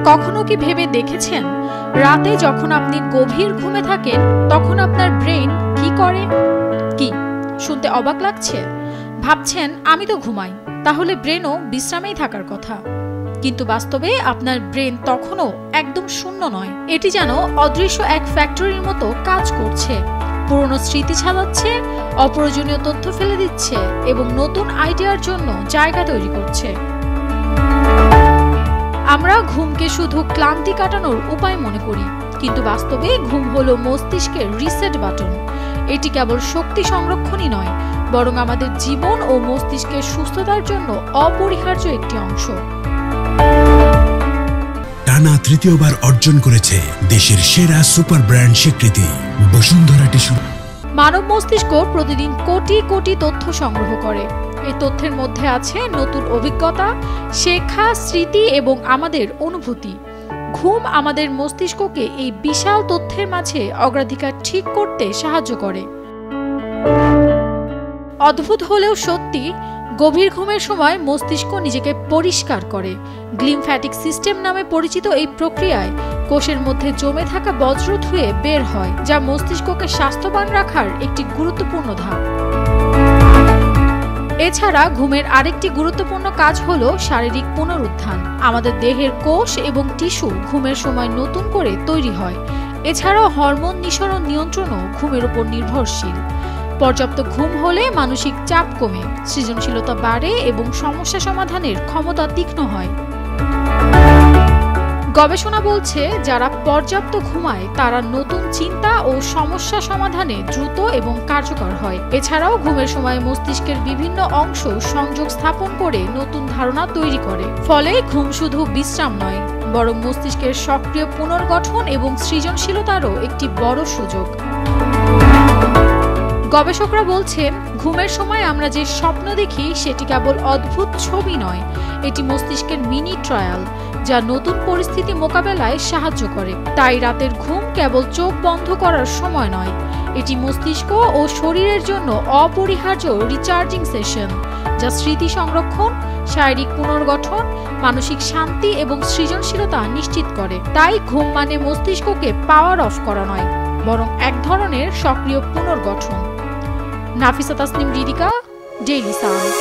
কখনো কি ভেবে দেখেছেন রাতে যখন আপনি গভীর ঘুমে থাকেন তখন আপনার ব্রেন কি করে? কি শুনতে অবাক লাগছে? ভাবছেন আমি তো ঘুমাই, তাহলে ব্রেনও বিশ্রামেই থাকার কথা। কিন্তু বাস্তবে আপনার ব্রেন তখনও একদম শূন্য নয়। এটি যেন অদৃশ্য এক ফ্যাক্টরির মতো কাজ করছে, পুরনো স্মৃতি ছাড়াচ্ছে, অপ্রয়োজনীয় তথ্য ফেলে দিচ্ছে এবং নতুন আইডিয়ার জন্য জায়গা তৈরি করছে। আমরা ঘুমকে শুধু ক্লান্তি কাটানোর উপায় মনে করি, কিন্তু বাস্তবে ঘুম হলো মস্তিষ্কের রিসেট বাটন। এটি কেবল শক্তি সংরক্ষণই নয়, বরং আমাদের জীবন ও মস্তিষ্কের সুস্থতার জন্য অপরিহার্য একটি অংশ। টানা তৃতীয়বার অর্জন করেছে দেশের সেরা সুপার ব্র্যান্ড স্বীকৃতি বসুন্ধরা টিস্যু। মানব মস্তিষ্ক প্রতিদিন কোটি কোটি তথ্য সংগ্রহ করে। এই তথ্যের মধ্যে আছে নতুন অভিজ্ঞতা, শেখা, স্মৃতি এবং আমাদের অনুভূতি। ঘুম আমাদের মস্তিষ্ককে এই বিশাল তথ্যের মাঝে অগ্রাধিকার ঠিক করতে সাহায্য করে। অদ্ভুত হলেও সত্যি, গভীর ঘুমের সময় মস্তিষ্ক নিজেকে পরিষ্কার করে। গ্লিমফ্যাটিক সিস্টেম নামে পরিচিত এই প্রক্রিয়ায় কোষের মধ্যে জমে থাকা বজ্র ধুয়ে বের হয়, যা মস্তিষ্ককে স্বাস্থ্যবান রাখার একটি গুরুত্বপূর্ণ ধাপ। এছাড়া ঘুমের আরেকটি গুরুত্বপূর্ণ কাজ হলো শারীরিক পুনরুত্থান। আমাদের দেহের কোষ এবং টিস্যু ঘুমের সময় নতুন করে তৈরি হয়। এছাড়াও হরমোন নিঃসরণ নিয়ন্ত্রণও ঘুমের উপর নির্ভরশীল। পর্যাপ্ত ঘুম হলে মানসিক চাপ কমে, সৃজনশীলতা বাড়ে এবং সমস্যা সমাধানের ক্ষমতা তীক্ষ্ণ হয়। গবেষণা বলছে যারা পর্যাপ্ত ঘুমায় তারা নতুন চিন্তা ও সমস্যা সমাধানে দ্রুত এবং কার্যকর হয়। এছাড়াও ঘুমের সময় মস্তিষ্কের বিভিন্ন অংশ সংযোগ স্থাপন করে নতুন ধারণা তৈরি করে। ফলে ঘুম শুধু বিশ্রাম নয়, বরং মস্তিষ্কের সক্রিয় পুনর্গঠন এবং সৃজনশীলতারও একটি বড় সুযোগ। গবেষকরা বলছেন ঘুমের সময় আমরা যে স্বপ্ন দেখি সেটি কেবল অদ্ভুত ছবি নয়, এটি মস্তিষ্কের মিনি ট্রায়াল, যা নতুন পরিস্থিতি মোকাবেলায় সাহায্য করে। তাই রাতের ঘুম কেবল চোখ বন্ধ করার সময় নয়, এটি মস্তিষ্ক ও শরীরের জন্য অপরিহার্য রিচার্জিং সেশন, যা স্মৃতি সংরক্ষণ, শারীরিক পুনর্গঠন, মানসিক শান্তি এবং সৃজনশীলতা নিশ্চিত করে। তাই ঘুম মানে মস্তিষ্ককে পাওয়ার অফ করা নয়, বরং এক ধরনের সক্রিয় পুনর্গঠন। Nafisa Tasnim Ridhika, daily sound.